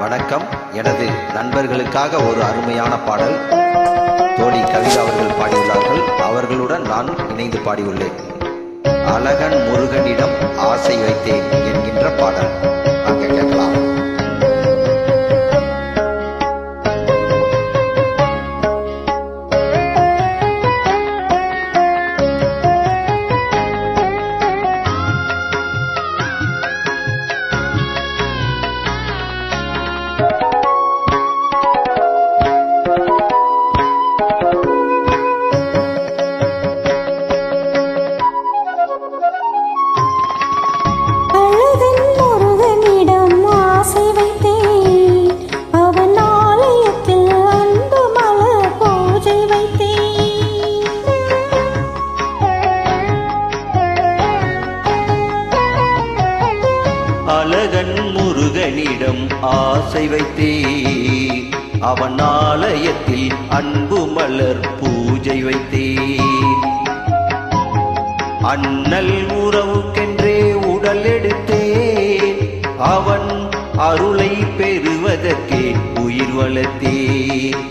வணக்கம். எனது நண்பர்களுக்காக ஒரு அருமையான பாடல் தோழி கவிதா அவர்கள் பாடியுள்ளார்கள். அவர்களுடன் நான் இணைந்து பாடியுள்ளேன். அழகன் முருகனிடம் ஆசை வைத்தேன் என்கின்ற பாடல். அங்க கேட்கலாம். அழகன் முருகனிடம் ஆசை வைத்தேன், அவன் ஆலயத்தில் அன்பு மலர் பூஜை வைத்தேன். அண்ணல் உறவுக்கென்றே உடல் எடுத்தேன், அவன் அருளை பெறுவதற்கே உயிர் வளர்த்தேன்.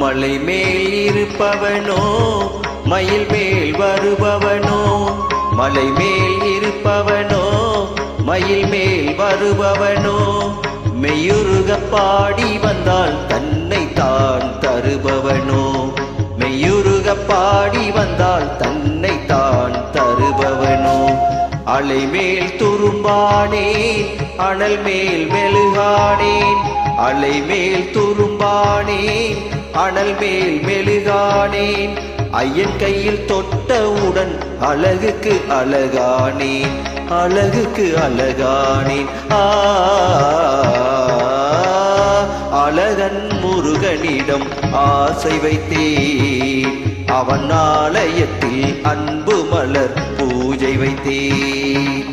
மலை மேல் இருப்பவனோ மயில் மேல் வருபவனோ, மலை மேல் இருப்பவனோ மயில் மேல் வருபவனோ, மெய்யுருக பாடி வந்தால் தன்னை தான் தருபவனோ, மெய்யுருக பாடி வந்தால் தன்னை தான் தருபவனோ. அலை மேல் துரும்பானேன் அனல் மேல் மெழுகானேன், அலை மேல் துரும்பானேன் அனல் மேல் மெழுகானேன், ஐயன் கையில் தொட்டவுடன் அழகுக்கு அழகானேன், அழகுக்கு அழகானேன். அழகன் முருகனிடம் ஆசை வைத்தேன், அவன் ஆலயத்தில் அன்பு மலர் பூஜை வைத்தேன்.